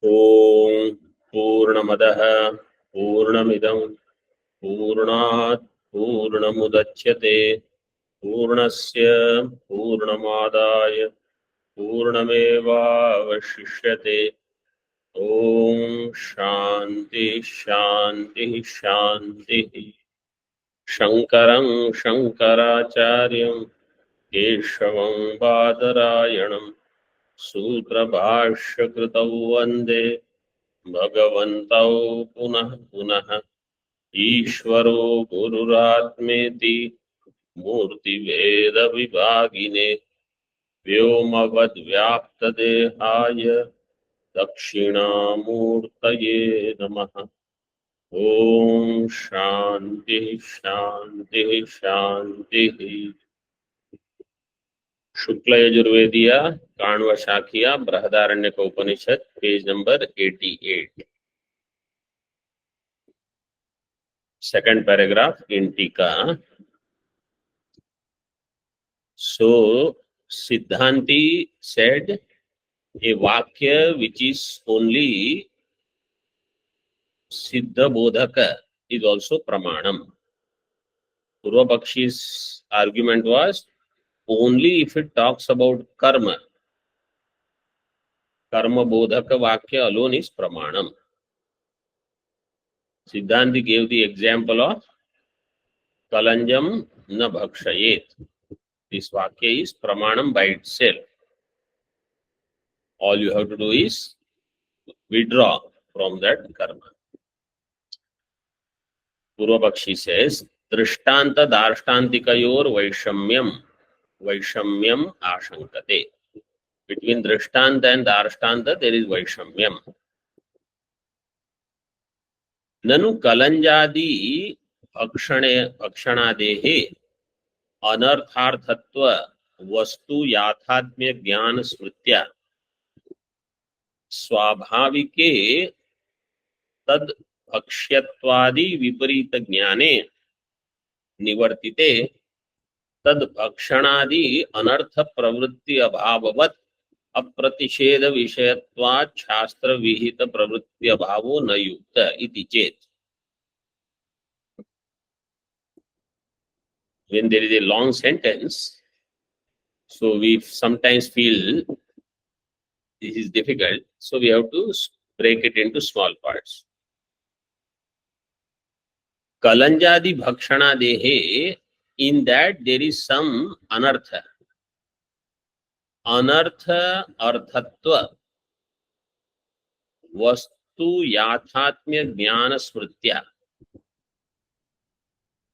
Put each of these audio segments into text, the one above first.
ओम पूर्णमदः पूर्णमिदं पूर्णात् पूर्णमुदच्यते पूर्णस्य पूर्णमादाय पूर्णमेवावशिष्यते। ओम शांति शांति शांति। शंकरं शंकराचार्यं केशवं बादरायणं सूत्रभाष्यकृतौ वन्दे भगवन्तौ पुनः पुनः। ईश्वरो गुरुरात्मेति मूर्तिभेदविभागिने व्योमवद्व्याप्तदेहाय दक्षिणामूर्तये नमः। ओम शांति शांति शांति। शुक्ल यजुर्वेदिया Kanva शाखिया Brihadaranyaka Upanishad page number 88, second paragraph in टीका. So Siddhanti said a vakya which is only Siddha Bodhaka is also Pramanam. Purva Pakshi's argument was only if it talks about karma, karma Bodhaka Vakya alone is Pramanam. Siddhanti gave the example of Kalanjam na bhakshayet. This Vakya is Pramanam by itself. All you have to do is withdraw from that karma. Purvapakshi says, Drishtanta Darshantikayor Vaishamyam Ashankate. Between Drishtanta and Darshtanta, there is Vaishamyam. Nanu Kalanjadi Akshanadehe Anartharthatva Vastu Yathatmya Jnana Smritya Swabhavike Tad Akshyatwadi Viparita Jnane निवर्तिते तद भक्षणादि अनर्थ प्रवृत्ति अभाववत् अप्रतिषेध विषयत्वात् शास्त्र विहित प्रवृत्ति अभावो न युक्त इति चेत. When there is a long sentence, so we sometimes feel this is difficult, so we have to break it into small parts. Kalanjadi bhakshana dehe, in that there is some anartha. Anartha arthatva वस्तु याथात्म्य ज्ञान स्मृत्या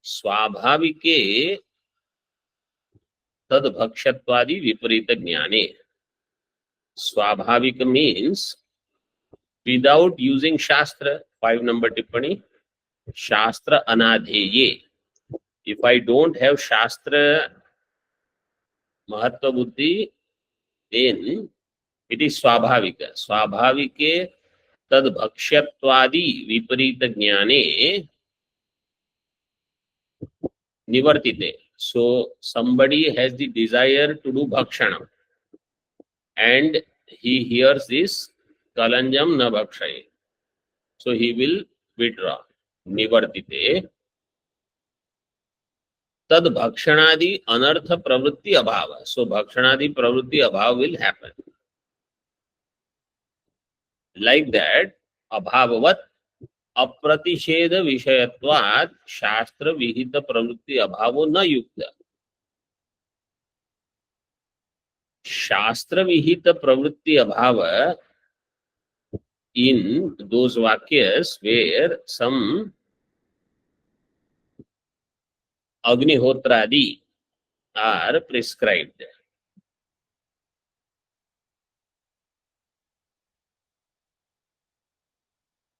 स्वाभाविके तद भक्ष्यत्वादि विपरीत ज्ञाने. स्वाभाविक means without using शास्त्र. 5 number टिप्पणी. शास्त्र अनाधेये. इफ आई डोंट हैव शास्त्र महत्व बुद्धि, देन इट इज स्वाभाविक. स्वाभाविके तद भक्ष्यत्वादि विपरीत ज्ञाने nivartite. So somebody has the desire to do bhakshanam and he hears this kalanjam na bhakshaye, so he will withdraw. Nivartite tad bhakshanadi anartha pravritti abhava. So bhakshanadi pravritti abhava will happen. Like that, abhavavat अप्रतिषेध विषयत्वात् शास्त्र विहित प्रवृत्ति अभावो न युक्त. शास्त्र विहित प्रवृत्ति अभाव in those vakyas where some agnihotradi are prescribed.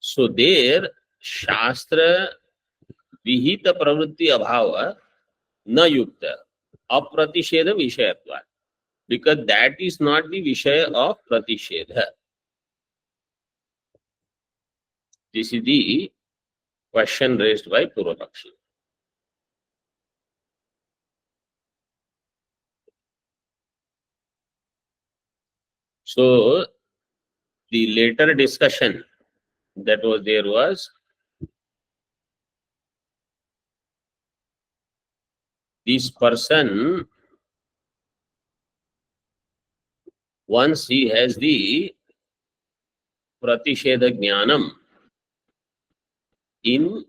So there shastra vihita pravritti abhava na yukta apratisheda vishayatva, because that is not the vishaya of pratishedha. This is the question raised by Purvapakshi. So the later discussion that was there was this person, once he has the pratisheda jnanam in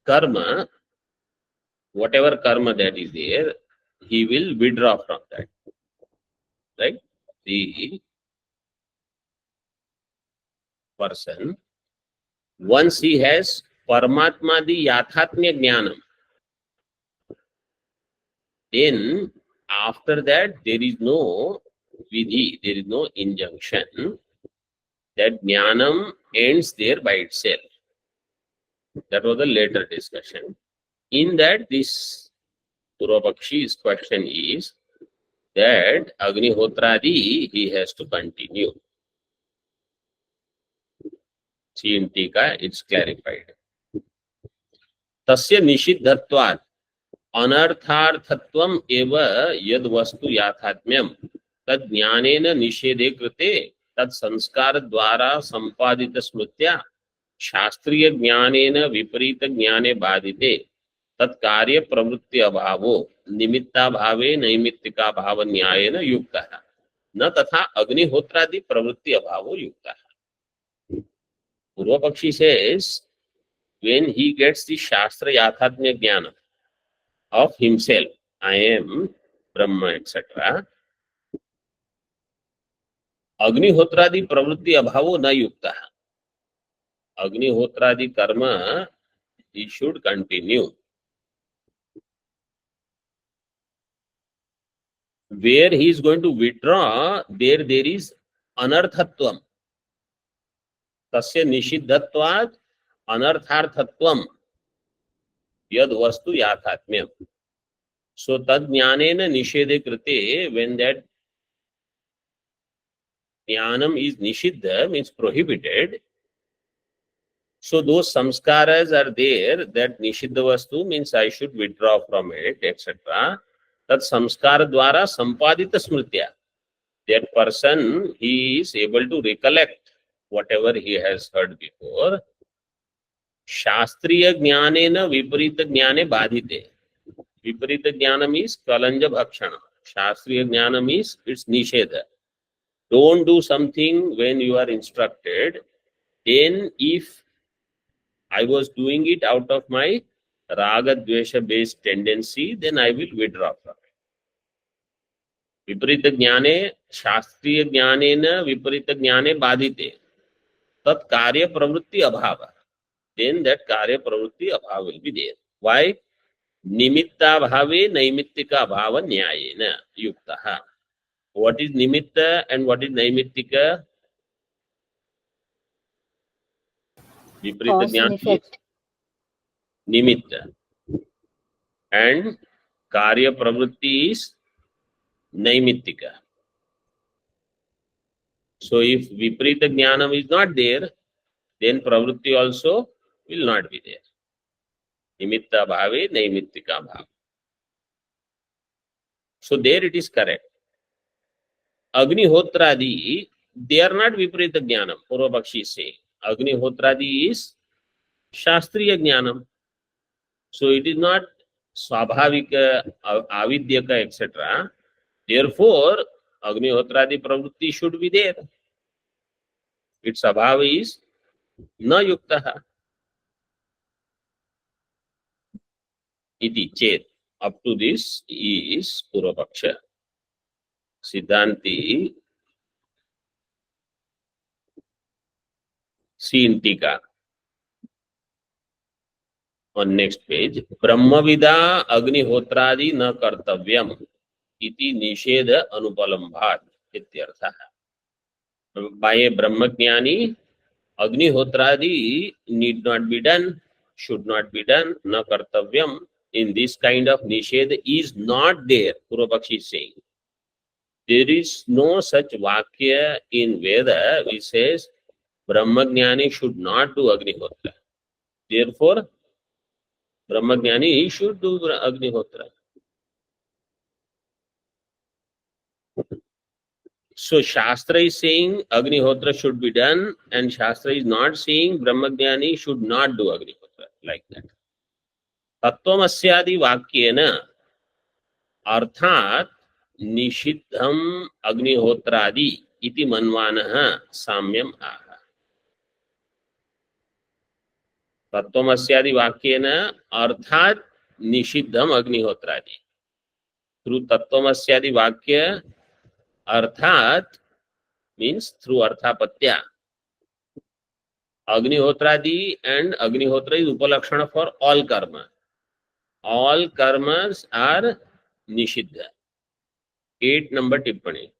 karma, whatever karma that is there, he will withdraw from that. Right? The person, once he has Paramatma the Yathatmya Jnanam, then after that there is no vidhi, there is no injunction. That Jnanam ends there by itself. That was the later discussion. In that, this Purvapakshi's question is that Agnihotradi he has to continue. See in Tika, it's clarified. Tasya nishiddhatvat अनर्थार्थत्वम एव यद वस्तु याथात्म्यम तद ज्ञानेन निषेधे कृते तद संस्कार द्वारा संपादित स्मृत्या शास्त्रीय ज्ञानेन विपरीत ज्ञाने बाधिते तत्कार्य प्रवृत्ति अभावो निमित्ता भावे नैमित्तिका भाव न्यायेन युक्तः न तथा अग्निहोत्रादि प्रवृत्ति अभावो युक्तः. पूर्व पक्षी says when he gets the shastra yathatmya jnana of himself, I am Brahma, etc. Agnihotradi pravritti abhavo na yukta. Agnihotradi karma, he should continue. Where he is going to withdraw, there is anarthatvam. Tasya nishiddhatvat anartharthatvam yad vastu yathatmyam. So tad jnanena nishede krite, when that jnanam is nishiddha, means prohibited, so those samskaras are there, that nishiddha vastu means I should withdraw from it, etc. That samskara dwara sampadita smritya. That person, he is able to recollect whatever he has heard before. Shastriya jnanena viparita jnane badhite. Viparita jnanam is kalanja bhakshana. Shastriya jnanam is its nisheda. Don't do something when you are instructed. Then if I was doing it out of my raga dvesha based tendency, then I will withdraw from it. Viparita jnane, shastriya jnanena viparita jnane badhite. Tat karya pravritti abhava. Then that karya pravritti abhava will be there. Why? Nimitta bhave naimittika bhava nyayena yuktaha. What is nimitta and what is naimittika? Viparita Cause and jnana is effect. nimitta. And karya pravritti is naimittika. So if viparita jnanam is not there, then pravritti also will not be there. Nimitta bhave naimittika bhava. So there it is correct. Agnihotradi, they are not viparita jnanam. Purvapakshi is saying Agnihotradi is shastriya jnanam. So it is not swabhavika, avidyaka, etc. Therefore, Agnihotradi pravritti should be there. Its abhava is na yuktaha. Iti chet. Up to this is Purvapaksha. Siddhanti, see in Tika. On next page, Brahmavida Agnihotradi na kartavyam iti nisheda anupalambhat ityartha. By a Brahmajnani, Agnihotradi need not be done, should not be done, na kartavyam. In this kind of nisheda is not there, Purvapakshi is saying. There is no such vakya in Veda which says Brahmajnani should not do Agnihotra. Therefore, Brahmajnani should do Agnihotra. So Shastra is saying Agnihotra should be done, and Shastra is not saying Brahmagyani should not do Agnihotra, like that. Tattvamस्यादि वाक्येन अर्थात निषिद्धम अग्निहोत्रादि इति मन्वानः साम्यम आह. तत्त्वमस्यादि वाक्येन अर्थात निषिद्धम अग्निहोत्रादि. Through तत्त्वमस्यादि वाक्य अर्थात means through arthapatya. Agnihotradi and Agnihotra is upalakshana for all karma. All karmas are nishiddha. 8 number tippani.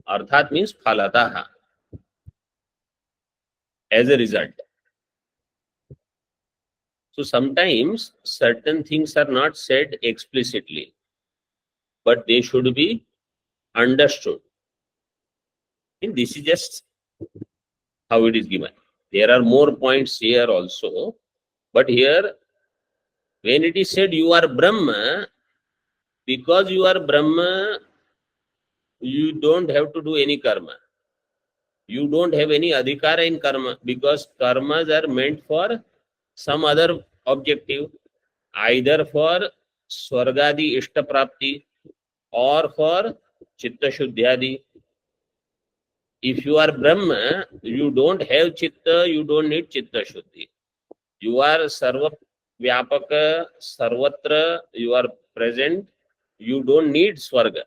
Arthat means phalataha. As a result. So sometimes certain things are not said explicitly, but they should be understood. And this is just how it is given. There are more points here also, but here when it is said you are Brahma, because you are Brahma, you don't have to do any karma. You don't have any adhikara in karma, because karmas are meant for some other objective, either for Swargadi Ishta Prapti or for Chitta Shuddhyadi. If you are Brahma, you don't have Chitta, you don't need Chitta Shuddhi. You are Sarva Vyapaka, Sarvatra, you are present, you don't need Swarga.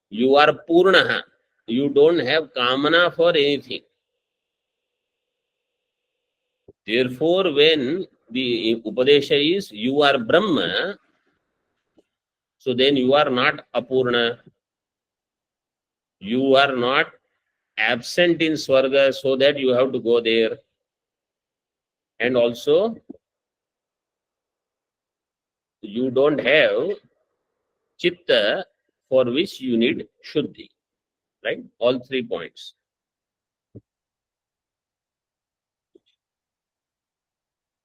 You are Purnaha, you don't have Kamana for anything. Therefore, when the Upadesha is you are Brahma, so then you are not Apurna. You are not absent in Swarga so that you have to go there. And also, you don't have Chitta for which you need Shuddhi. Right? All 3 points.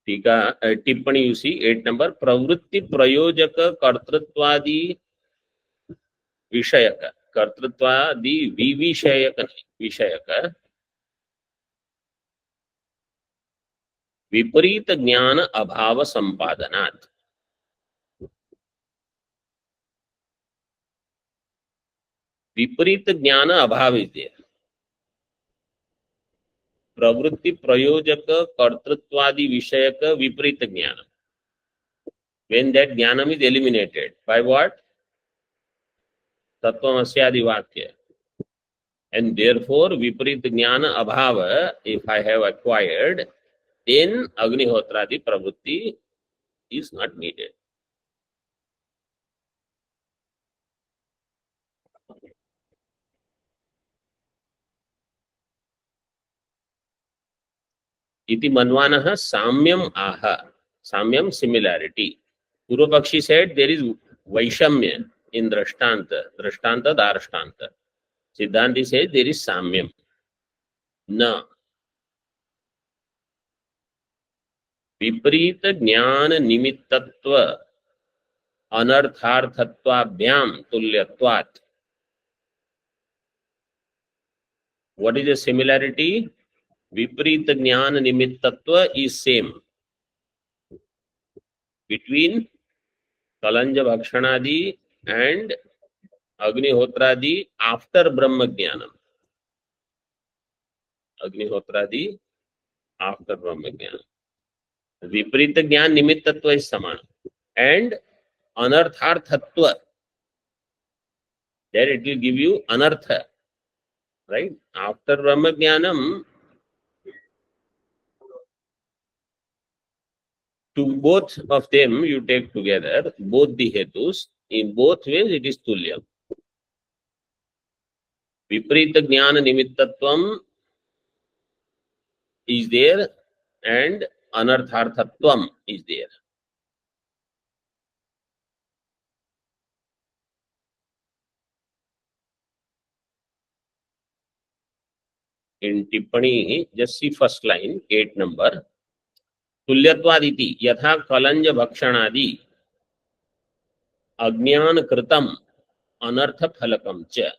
टिप्पणी you see 8 number प्रवृत्ति प्रयोजक कर्तृत्वादि विषयक कर्तृत्वादि विविषयक विषयक विपरीत ज्ञान अभाव संपादनात्. विपरीत ज्ञान अभाव is there. प्रवृत्ति प्रयोजक कर्तृत्वादि विषयक विपरीत ज्ञान. When that jnanam is eliminated by what? Tattvamस्यादि वाक्य. And therefore viparit jnana abhava, if I have acquired, then Agnihotradi pravritti is not needed. Iti manvanah samyam aha. Samyam, similarity. Purvapakshi said there is vaishamya in drashtanta. Drashtanta, darashtanta. Siddhanti says there is samyam. Na. विपरीत ज्ञान निमित्तत्व अनर्थार्थत्वाभ्याम तुल्यत्वात्. What is the similarity? विपरीत ज्ञान निमित्तत्व is same between कलंज भक्षणादि and अग्निहोत्रादि after ब्रह्म ज्ञानम. अग्निहोत्रादि after ब्रह्म ज्ञानम. विपरीत ज्ञान निमित्तत्व is समान and anartharthatva, there it will give you anartha, right? After brahma jnanam, to both of them you take together, both the hetus, in both ways it is tulyam. Viparita jnana nimittattvam is there and anartharthatvam is there. In Tippani, just see first line, 8 number. तुल्यत्वादिति यथा कलंज भक्षणादि अज्ञान कृतम अनर्थ फलकम च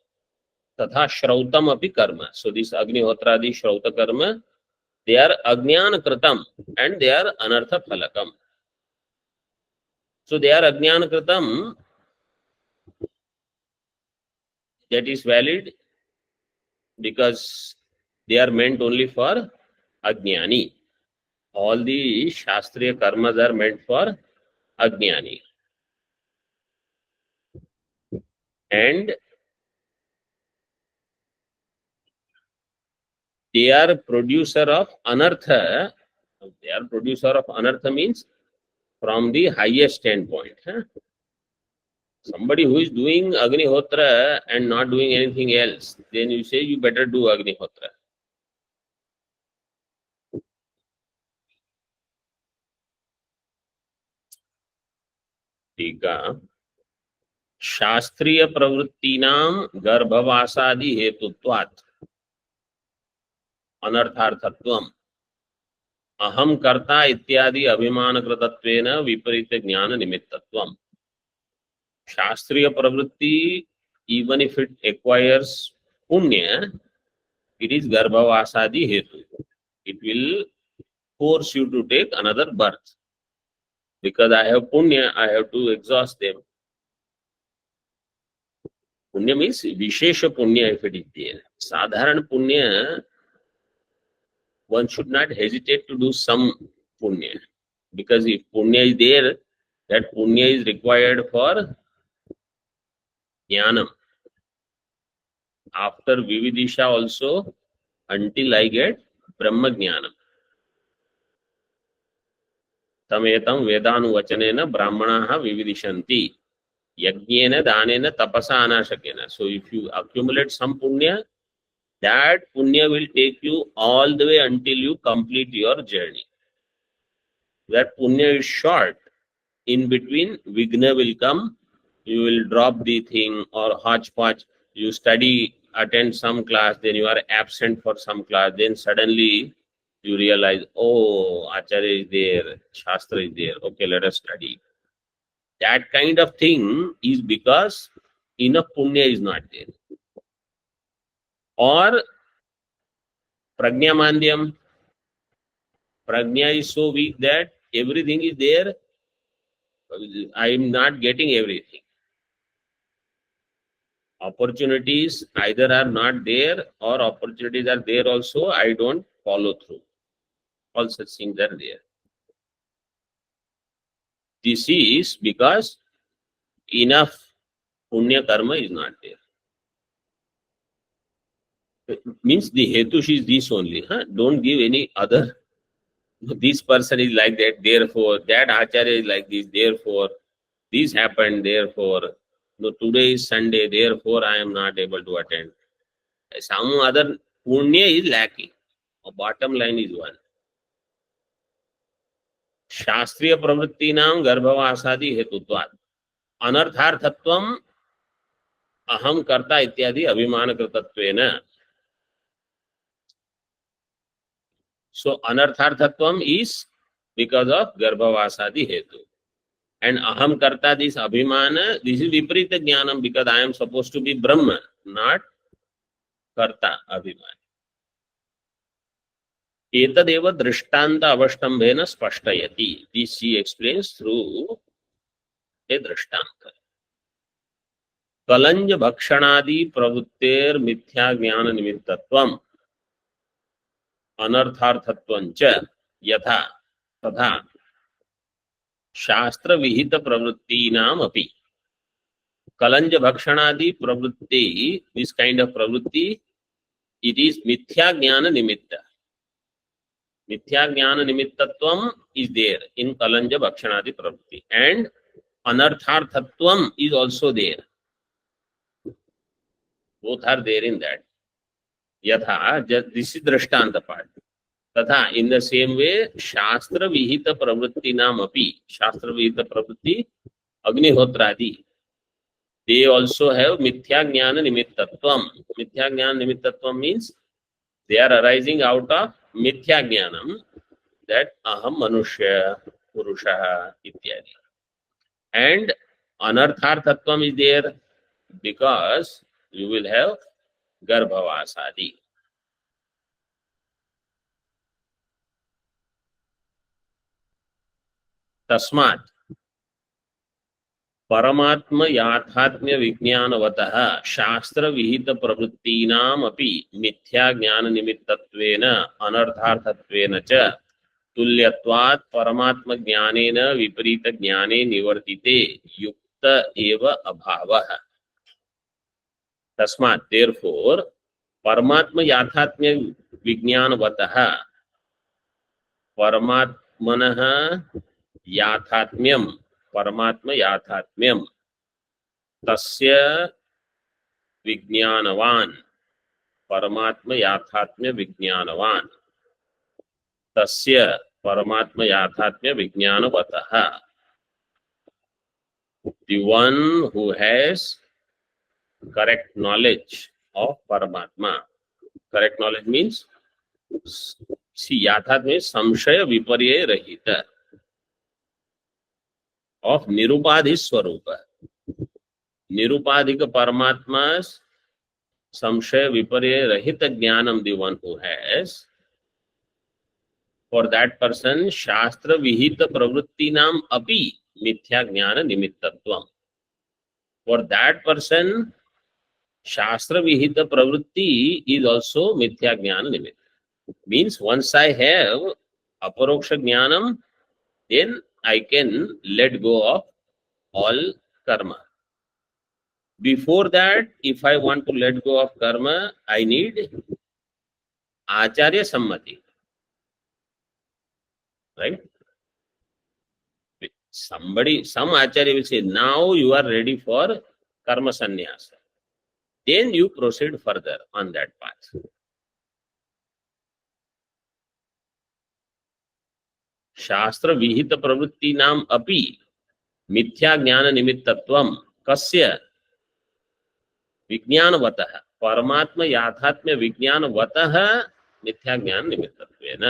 तथा श्रौतम अपि कर्म. So this Agnihotradi Shrauta karma, they are Ajnana Kritam and they are Anartha Phalakam. So they are Ajnana Kritam, that is valid because they are meant only for Ajnani. All the Shastriya karmas are meant for Ajnani. And they are producer of Anartha. They are producer of Anartha means from the highest standpoint. Somebody who is doing Agnihotra and not doing anything else, then you say you better do Agnihotra. टीका शास्त्रीय प्रवृत्तीनां गर्भवासादि हेतुत्वात् अनर्थार्थत्वम् अहम कर्ता इत्यादि अभिमानकृतत्वेन विपरीत ज्ञान निमित्तत्वम्. शास्त्रीय प्रवृत्ति, even if it acquires punya, it is garbhavasadi hetu. It will force you to take another birth. Because I have punya, I have to exhaust them. Punya means vishesha punya if it is there. Sadharan punya, one should not hesitate to do some punya. Because if punya is there, that punya is required for jnanam. After Vividisha also, until I get Brahma Jnanam. Tametam Vedanuvacanena Brahmanaha Vividishanti. Yajnena Danena Tapasa Anashakena. So if you accumulate some punya, that punya will take you all the way until you complete your journey. That punya is short. In between, Vigna will come. You will drop the thing or hodgepodge. You study, attend some class, then you are absent for some class, then suddenly you realize, oh, Acharya is there, Shastra is there, okay, let us study. That kind of thing is because enough punya is not there. Or Prajna Mandyam, Prajna is so weak that everything is there, I am not getting everything. Opportunities either are not there or opportunities are there also, I don't follow through. All such things are there. This is because enough punya karma is not there. It means the hetush is this only. Don't give any other. This person is like that, therefore, that acharya is like this, therefore, this happened, therefore, no, today is Sunday, therefore I am not able to attend. Some other punya is lacking. A bottom line is one. शास्त्रीय प्रवृत्तीनां गर्भवासादि हेतुत्वात् अनर्थार्थत्वम् अहम कर्ता इत्यादि अभिमानकृतत्वेन. So anartharthatvam is because of garbhavasadi hetu. And aham karta, this abhimana, this is viparita jnanam because I am supposed to be Brahma, not karta abhimana. Etadeva drishtanta avashtambhena spashtayati. This she explains through a drishtanta. Kalanja bhakshanadi pravutter mithya jnana nimittatvam अनर्थार्थत्वंच यथा तथा शास्त्र विहित प्रवृत्तीनाम अपि. कलंज भक्षणादि प्रवृत्ति, this kind of pravrutti, it is mithya jnana nimitta. Mithya jnana nimittatvam is there in kalanja bhakshanadi pravrutti, and anartharthatvam is also there. Both are there in that. Yatha, this is drishtanta part. तथा in the same way शास्त्र विहित प्रवृत्ति नाम अपि, शास्त्र विहित प्रवृत्ति अग्निहोत्रादि, they also have mithya jnana nimittatvam. Mithya jnana nimittatvam means they are arising out of mithya jnanam, that aham manushya purusha ityadi. And anartharthatvam is there because you will have Garbhavasadi. Tasmat परमात्म याथात्म्य विज्ञानवतः शास्त्र विहित प्रवृत्तीनाम अपि मिथ्या ज्ञान निमित्तत्वेन अनर्थार्थत्वेन च तुल्यत्वात् परमात्म ज्ञानेन विपरीत ज्ञाने निवर्तिते युक्त एव अभावः। तस्मात् therefore परमात्म याथात्म्य विज्ञानवतः परमात्मनः याथात्म्यम परमात्म याथात्म्यम तस्य विज्ञानवान परमात्म याथात्म्य विज्ञानवान तस्य परमात्म याथात्म्य विज्ञानवतः the one who has correct knowledge of Paramatma. Correct knowledge means, see, याथात्म्य संशय विपर्य रहित of nirupadhi swarupa. Nirupadhika Paramatma samshaya viparya rahita jnanam, the one who has, for that person shastra vihita pravrittinam api mithya jnana nimittatvam. For that person shastra vihita pravritti is also mithya jnana nimitta. Means once I have aparoksha jnanam, then I can let go of all karma. Before that, if I want to let go of karma, I need acharya sammati. Right? Some acharya will say, now you are ready for karma sannyasa. Then you proceed further on that path. Shastra vihita pravritti nam api mithya jnana nimittatvam kasya विज्ञानवतः परमात्म याथात्म्य विज्ञानवतः मिथ्या ज्ञान निमित्तत्वेन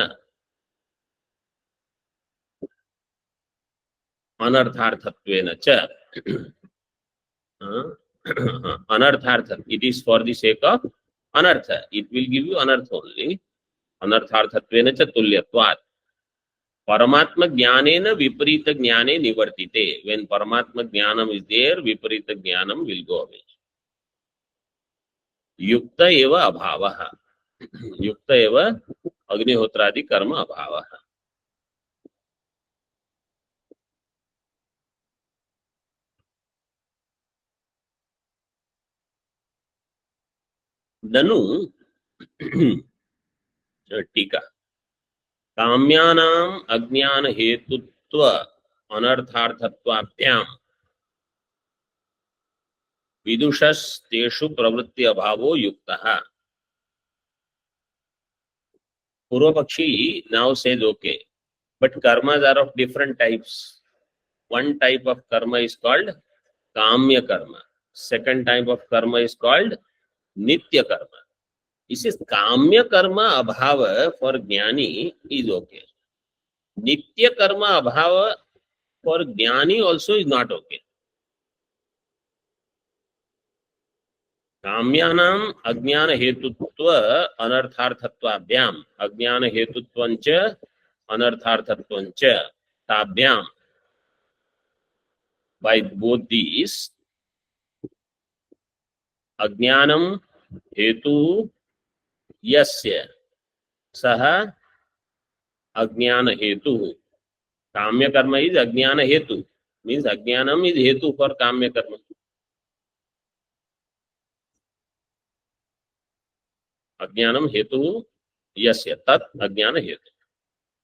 अनर्थार्थत्वेन च अनर्थार्थ, it is for the sake of anartha, it will give you anartha only. अनर्थार्थत्वेन च तुल्यत्वात् परमात्म ज्ञानेन विपरीत ज्ञाने निवर्तिते. When paramatma jnanam is there, viparita jnanam will go away. युक्त एव अभावः, युक्त एव अग्निहोत्रादि कर्म अभावः. ननु टीका काम्यानाम् अज्ञान हेतुत्व अनर्थार्थत्वाभ्यां विदुषस्तेषु प्रवृत्ति अभावो युक्तः. Purvapakshi now says, okay, but karmas are of different types. One type of karma is called kamya karma. Second type of karma is called nitya karma. He says kamya karma abhava for jnani is okay. Nitya karma abhava for jnani also is not okay. काम्यानाम् अज्ञान हेतुत्व अनर्थार्थत्वाभ्याम अज्ञान हेतुत्वञ्च अनर्थार्थत्वञ्च ताभ्याम, by both these, अज्ञानम हेतु यस्य सह अज्ञान हेतु. काम्य कर्म is अज्ञान हेतु, means अज्ञानम is हेतु for काम्य कर्म. अज्ञानम हेतु यस्य तत् अज्ञान हेतु.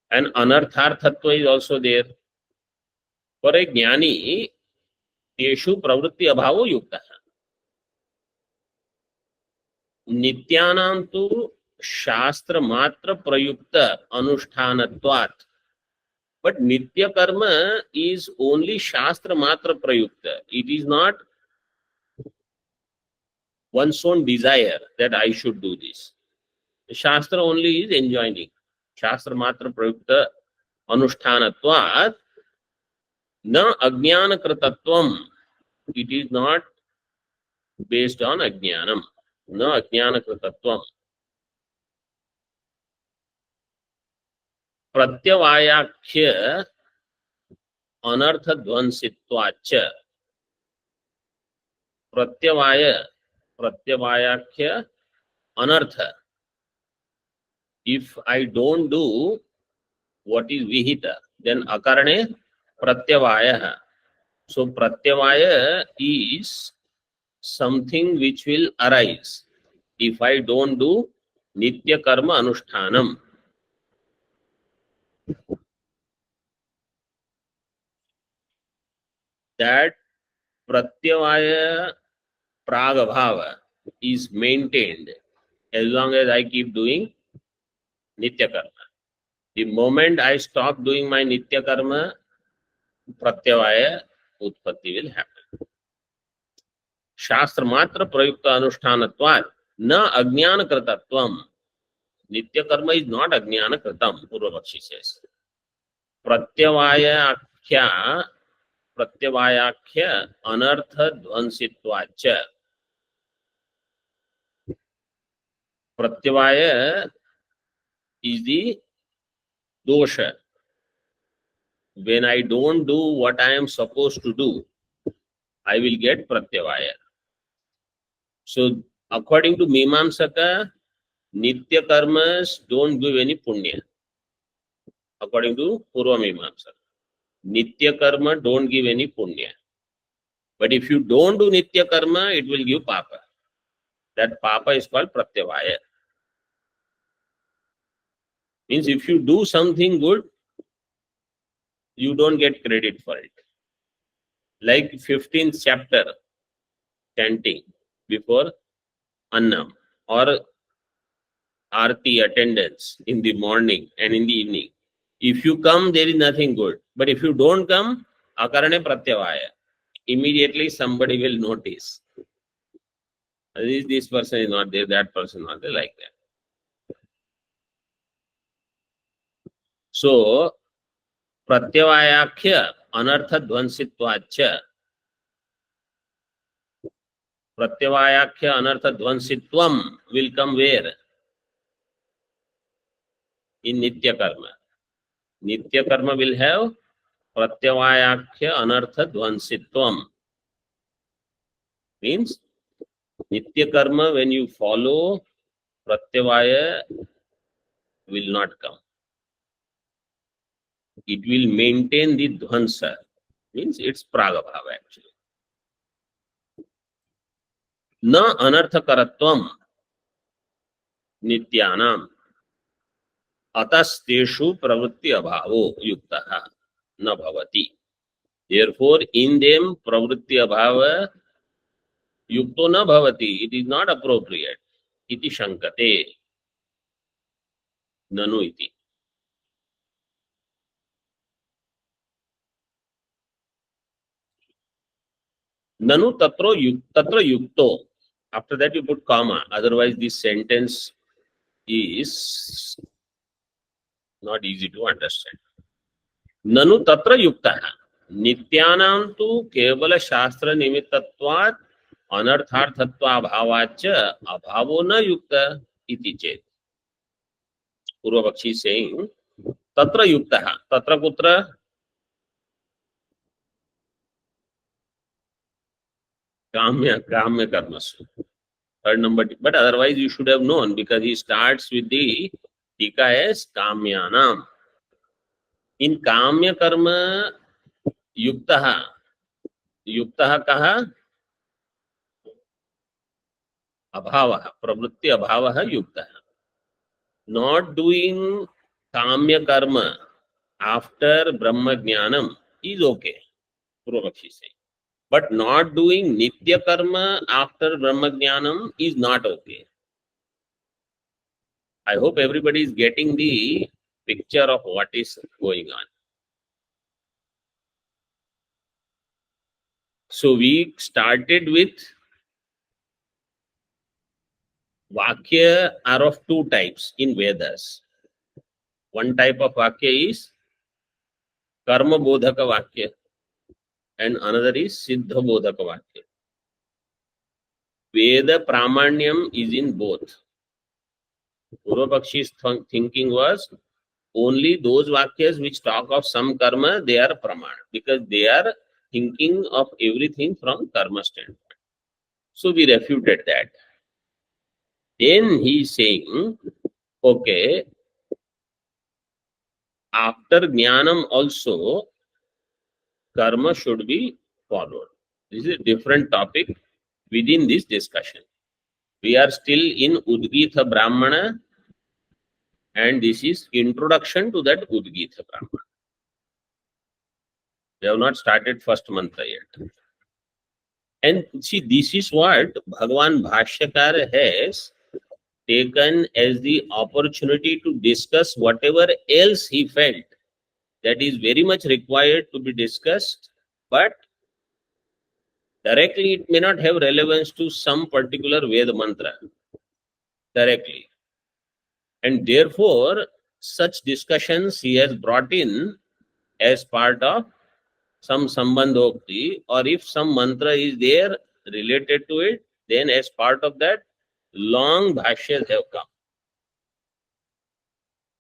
And anartharthatva is also there. For a jnani, teshu pravritti abhavo yuktah. नित्यानां तु शास्त्र मात्र प्रयुक्त अनुष्ठानत्वात्. But nitya karma is only shastra matra prayukta. It is not one's own desire that I should do this. The shastra only is enjoining. Shastra matra prayukta anushtanatvat na ajnana kritatvam. It is not based on ajnanam, na ajnana kritatvam. प्रत्यवायाख्य अनर्थ ध्वंसित्वाच्च. प्रत्यवाय प्रत्यवायाख्य अनर्थ. If I don't do what is vihita, then akarane pratyavaya. So pratyavaya is something which will arise if I don't do nitya karma anushtanam. That pratyavaya pragabhava is maintained as long as I keep doing nitya karma. The moment I stop doing my nitya karma, pratyavaya utpatti will happen. शास्त्र मात्र प्रयुक्त अनुष्ठानत्वात् न अज्ञान कृतत्वम. नित्य कर्म is not अज्ञान कृतम. पूर्व पक्षी से प्रत्यवायाख्या प्रत्यवायाख्य अनर्थ ध्वंसित्वाच्च. प्रत्यवाय is the dosha. When I don't do what I am supposed to do, I will get pratyavaya. So according to Mimamsaka, nitya karmas don't give any punya. According to Purva Mimamsaka, nitya karma don't give any punya. But if you don't do nitya karma, it will give papa. That papa is called pratyavaya. Means if you do something good, you don't get credit for it. Like 15th chapter chanting before Annam or Aarti attendance in the morning and in the evening. If you come, there is nothing good. But if you don't come, akarane pratyavaya. Immediately somebody will notice. This person is not there, that person is not there, like that. So, pratyavayakhya anartha dvansitvacha. Pratyavayakhya anartha dvansitvam will come where? In nitya karma. Nitya karma will have pratyavayakhya anartha dvansitvam. Means nitya karma, when you follow, pratyavaya will not come. It will maintain the dvansa. Means it's pragabhava actually. न अनर्थकरत्वम नित्यानाम अतस्तेषु प्रवृत्ति अभावो युक्तः न भवति. Therefore, in them प्रवृत्ति अभाव युक्तो न भवति. It is not appropriate. इति शंकते. ननु इति. ननु तत्र युक्तो. After that you put comma. Otherwise this sentence is not easy to understand. ननु तत्र युक्तः. नित्यानां तु केवल शास्त्र निमित्तत्वात् अनर्थार्थत्वाभावाच्च अभावो न युक्त इति चेत्. पूर्व पक्षी सेइंग तत्र युक्तः. तत्र कुत्र? काम्य कर्मसु. Third number. But otherwise you should have known, because he starts with the tika as kamyanam. In kamya karma युक्तः. युक्तः कः? अभावः. प्रवृत्ति अभावः युक्तः. Not doing kamya karma after brahma jnanam is okay, Purvapakshi saying. But not doing nitya karma after brahma jnanam is not okay. I hope everybody is getting the picture of what is going on. So we started with Vakya are of two types in Vedas. One type of Vakya is Karma Bodhaka Vakya and another is Siddha Bodhaka Vakya. Veda Pramanyam is in both. Purvapakshi's thinking was only those vakyas which talk of some karma, they are praman, because they are thinking of everything from karma standpoint. So we refuted that. Then he is saying, okay, after jnanam also, karma should be followed. This is a different topic within this discussion. We are still in Udgita Brahmana, and this is introduction to that Udgita Brahmana. We have not started first mantra yet. And see, this is what Bhagavan Bhashyakar has taken as the opportunity to discuss whatever else he felt that is very much required to be discussed, but directly it may not have relevance to some particular Veda mantra directly. And therefore, such discussions he has brought in as part of some Sambandhokti, or if some mantra is there related to it, then as part of that, long bhashyas have come.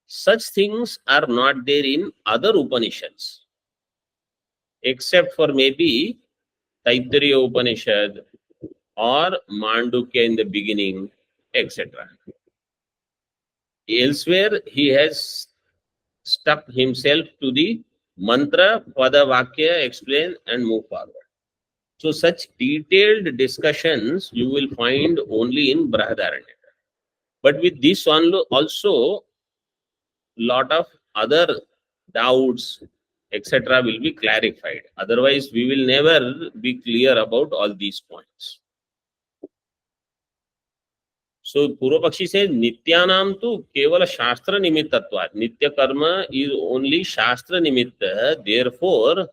Such things are not there in other Upanishads, except for maybe Taittiriya Upanishad or Mandukya in the beginning, etc. Elsewhere, he has stuck himself to the mantra, pada, vakya, explain and move forward. So such detailed discussions you will find only in Brahadaranya. But with this one also, lot of other doubts, etc. will be clarified. Otherwise, we will never be clear about all these points. So Purvapakshi says, Nityanam tu kevala shastra nimittatvat. Nitya karma is only shastra nimitta. Therefore,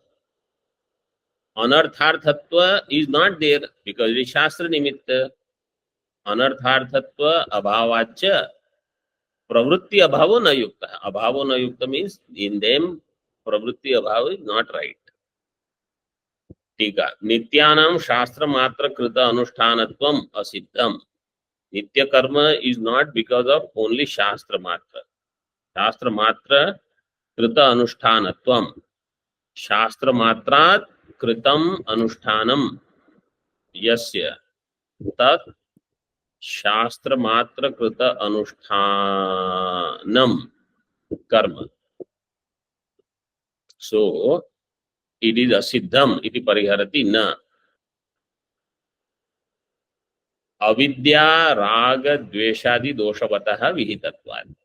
anartharthatva is not there because it is shastra nimitta. Anartharthatva abhavacha pravritti abhavo na yukta. Abhavo na yukta means in them pravritti abhavo is not right. Tika. Nityanam shastra matra krita anushtanatvam asiddham. Nitya karma is not because of only shastra matra. Shastra matra krita anushtanatvam. Shastra matrat kritam anushtanam yasya tat shastra matra krita anushtanam karma. So it is asiddham iti pariharati na. Avidya raga dveshadi doshavataha vihitatvad.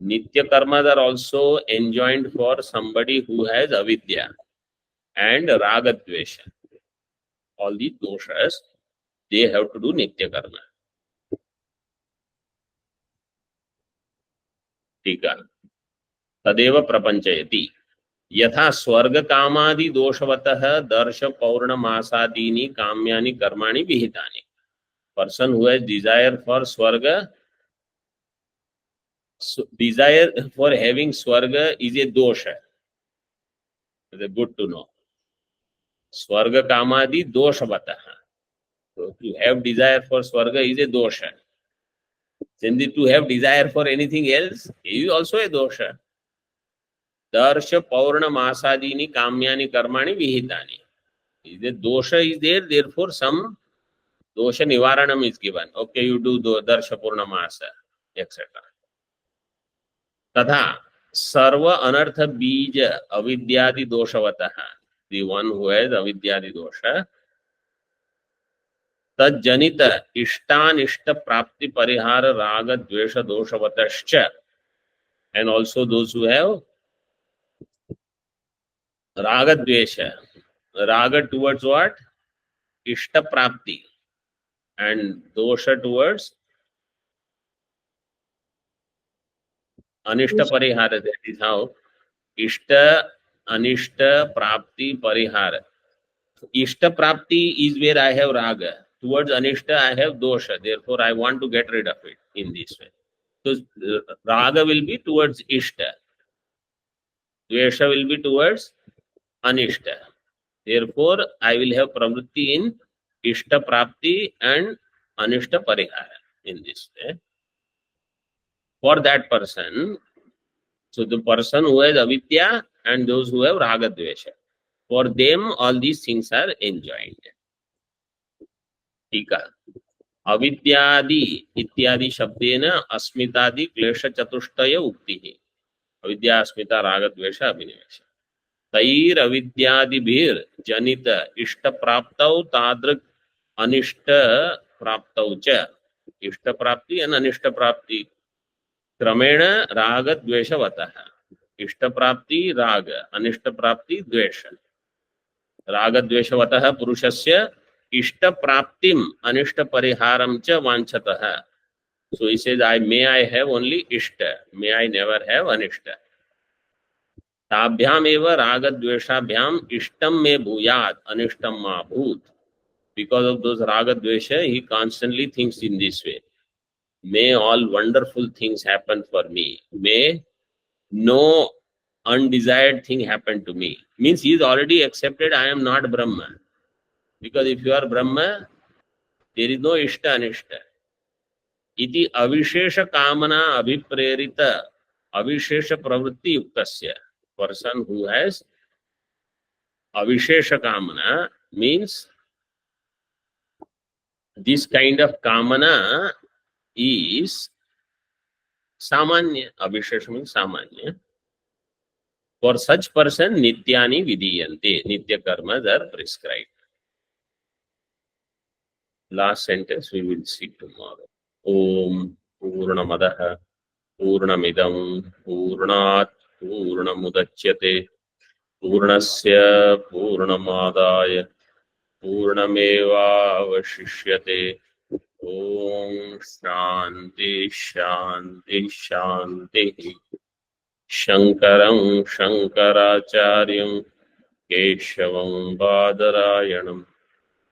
Nitya karmas are also enjoined for somebody who has avidya and raga dvesha. All these doshas, they have to do nitya karma. Tika. Tadeva prapanchayati. Yatha swarga kamadi doshavatah darsha paurna masadini kamyani karmani vihitani. Person who has desire for swarga, desire for having swarga is a dosha. It is good to know. Swarga kamadi doshavatah. So to have desire for swarga is a dosha. Then to have desire for anything else is also a dosha. Darsha paurna masadini kamyani karmani vihitani. The dosha is there, therefore some dosha nivaranam is given. Okay, you do darsha purna masa, etc. Tadha sarva anartha bija avidyadi doshavataha. The one who has avidyadi dosha. Tad janita ishtanishta prapti parihara raga dvesha doshavatashcha. And also those who have raga dvesha. Raga towards what? Ishta prapti. And dosha towards anishta parihara. That is how ishta, anishta, prapti, parihara. Ishta prapti is where I have raga. Towards anishta I have dosha. Therefore I want to get rid of it in this way. So raga will be towards ishta. Dvesha will be towards anishta. Therefore I will have pravritti in ishta prapti and anishta parihara. In this way, for that person, so the person who has avidya and those who have raga dvesha, for them all these things are enjoined. ठीक है. अविद्यादि इत्यादि शब्देन अस्मितादि क्लेश चतुष्टय उक्ति है. अविद्या अस्मिता राग द्वेष अभिनिवेश तैर अविद्यादिभिर जनित इष्ट प्राप्तौ तादृक् अनिष्ट प्राप्तौ च. इष्ट प्राप्ति और अनिष्ट प्राप्ति क्रमेण राग द्वेषवतः. इष्ट प्राप्ति राग, अनिष्ट प्राप्ति द्वेष. राग द्वेषवतः पुरुषस्य इष्ट प्राप्तिम अनिष्ट परिहारम च वांछतः. So he says, may I have only ishta, may I never have anishta. ताभ्याम एव राग द्वेषाभ्याम इष्टम में भूयात अनिष्टम मा भूत. Because of those raga dvesha, he constantly thinks in this way. May all wonderful things happen for me. May no undesired thing happen to me. Means he is already accepted I am not Brahma. Because if you are Brahma, there is no ishta anishta. इति अविशेष कामना अभिप्रेरित अविशेष प्रवृत्ति युक्तस्य. Person who has avishesh kamana means this kind of kamana is samanya. Avishesh means samanya. For such person nityani vidiyante. Nitya karmas are prescribed. Last sentence we will see tomorrow. Om Purnamadaha Purnamidam Purnat Purnamudachyate Purnasya Purnamadaya Purnamevavashishyate. Om Shanti Shanti Shanti. Shankaram Shankaracharyam Keshavam Badarayanam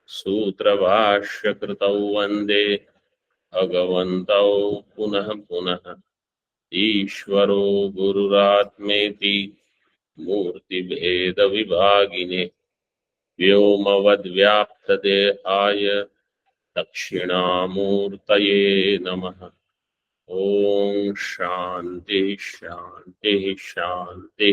Sutrabhashya Kritau Vande Bhagavantau Punah Punah. Ishvaro Gururatmeti Murti Bheda Vibhagine Vyomavad Vyapta Dehaya Dakshinamurtaye Namaha. Om Shanti Shanti Shanti.